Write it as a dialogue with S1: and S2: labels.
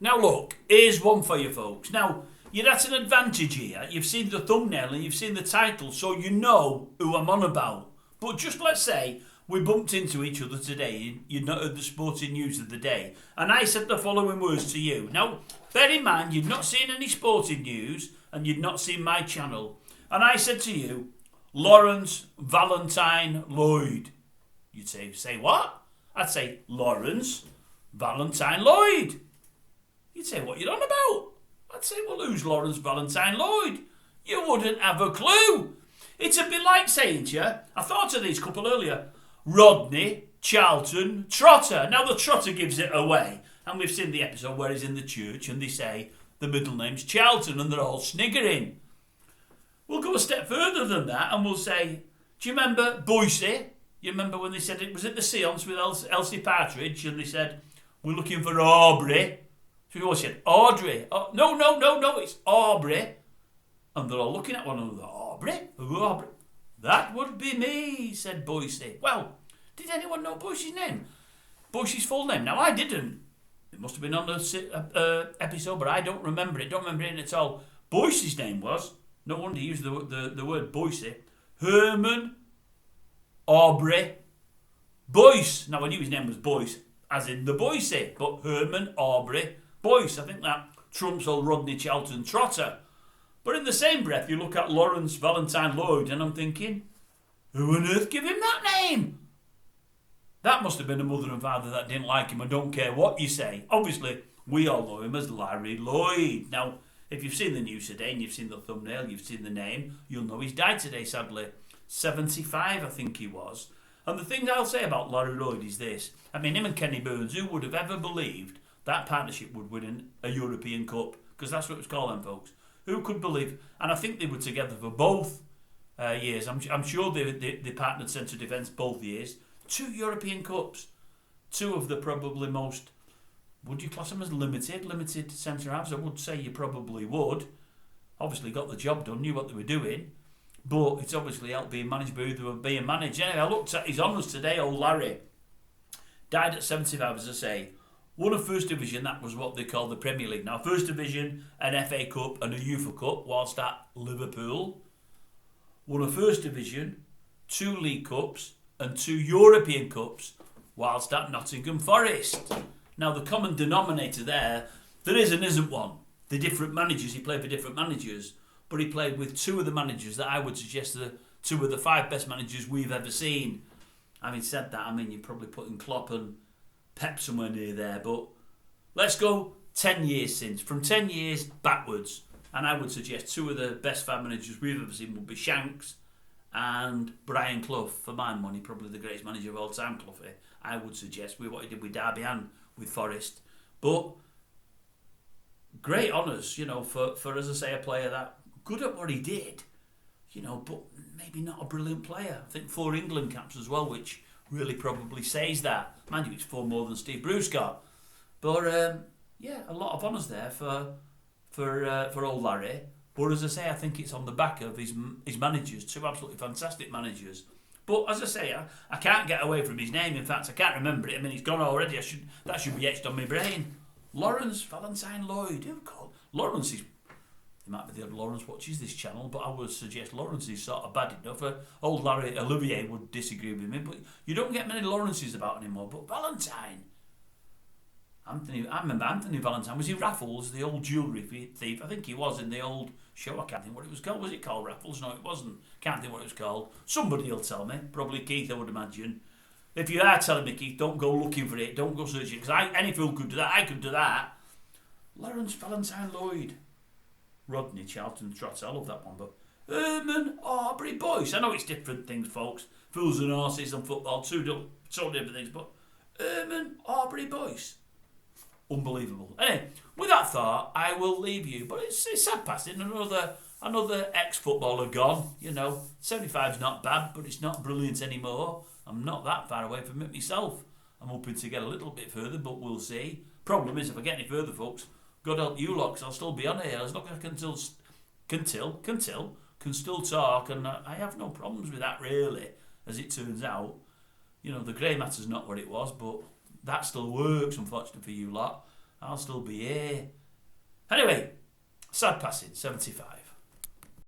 S1: Now look, here's one for you folks. Now, you're at an advantage here. You've seen the thumbnail and you've seen the title, so you know who I'm on about. But just let's say we bumped into each other today. You'd not heard the sporting news of the day. And I said the following words to you. Now, bear in mind, you'd not seen any sporting news and you'd not seen my channel. And I said to you, Lawrence Valentine Lloyd. You'd say what? I'd say Lawrence Valentine Lloyd. You'd say, what you on about? I'd say, well, who's Lawrence Valentine Lloyd? You wouldn't have a clue. It's a bit like saying to you, I thought of these couple earlier, Rodney, Charlton, Trotter. Now the Trotter gives it away. And we've seen the episode where he's in the church and they say the middle name's Charlton and they're all sniggering. We'll go a step further than that and we'll say, do you remember Boise? You remember when they said it was at the seance with Elsie Partridge and they said, we're looking for Aubrey. So we all said, Audrey. Oh, no, it's Aubrey. And they're all looking at one another. Aubrey? Who Aubrey? That would be me, said Boise. Well, did anyone know Boise's name? Boise's full name? Now, I didn't. It must have been on the episode, but I don't remember it. Don't remember it at all. Boise's name was, no wonder he used the word Boise, Herman Aubrey Boyce. Now, I knew his name was Boyce, as in the Boise, but Herman Aubrey Boyce. I think that trumps old Rodney Charlton Trotter. But in the same breath, you look at Lawrence Valentine Lloyd, and I'm thinking, who on earth gave him that name? That must have been a mother and father that didn't like him. I don't care what you say. Obviously, we all know him as Larry Lloyd. Now, if you've seen the news today and you've seen the thumbnail, you've seen the name, you'll know he's died today, sadly. 75, I think he was. And the thing I'll say about Larry Lloyd is this. I mean, him and Kenny Burns, who would have ever believed that partnership would win a European Cup? Because that's what it was called then, folks. Who could believe? And I think they were together for both years. I'm sure they partnered centre defence both years. 2 European Cups. 2 of the probably most, would you class them as limited centre halves? I would say you probably would. Obviously got the job done, knew what they were doing. But it's obviously helped being managed by who they were being managed. Anyway, I looked at his honours today, old Larry. Died at 75, as I say. Won a First Division, that was what they call the Premier League. Now, First Division, an FA Cup and a UEFA Cup, whilst at Liverpool. Won a First Division, 2 League Cups and 2 European Cups, whilst at Nottingham Forest. Now, the common denominator there is and isn't one. The different managers, he played for different managers, but he played with 2 of the managers that I would suggest are 2 of the 5 best managers we've ever seen. Having said that, I mean, you're probably putting Klopp and Pep somewhere near there, but let's go 10 years since. From 10 years backwards, and I would suggest 2 of the best 5 managers we've ever seen would be Shanks and Brian Clough. For my money, probably the greatest manager of all time, Cloughy. I would suggest with what he did with Derby and with Forest. But great honours, you know, for as I say, a player that good at what he did, you know, but maybe not a brilliant player. I think 4 England caps as well, which really probably says that. Mind you, it's 4 more than Steve Bruce got. But yeah, a lot of honours there for old Larry. But as I say, I think it's on the back of his managers, 2 absolutely fantastic managers. But as I say, I can't get away from his name. In fact, I can't remember it. I mean, he's gone already. That should be etched on my brain. Lawrence Valentine Lloyd. Who called? Lawrence is. There might be the odd Lawrence watches this channel, but I would suggest Lawrence is sort of bad enough. Old Larry Olivier would disagree with me, but you don't get many Lawrences about anymore. But Valentine. I remember Anthony Valentine. Was he Raffles, the old jewellery thief? I think he was in the old show. I can't think what it was called. Was it called Raffles? No, it wasn't. Can't think what it was called. Somebody will tell me. Probably Keith, I would imagine. If you are telling me, Keith, don't go looking for it. Don't go searching. Because any fool could do that. I could do that. Lawrence Valentine Lloyd. Rodney Charlton Trotter. I love that one. But Herman Aubrey Boyce. I know it's different things, folks. Fools and horses and football. 2 totally different things. But Herman Aubrey Boyce. Unbelievable. Anyway, with that thought, I will leave you. But it's sad passing. Another ex-footballer gone. You know, 75's not bad, but it's not brilliant anymore. I'm not that far away from it myself. I'm hoping to get a little bit further, but we'll see. Problem is, if I get any further, folks, God help you lot, 'cause I'll still be on here. As long as I can still talk, and I have no problems with that, really, as it turns out. You know, the grey matter's not what it was, but that still works, unfortunately, for you lot. I'll still be here. Anyway, sad passing, 75.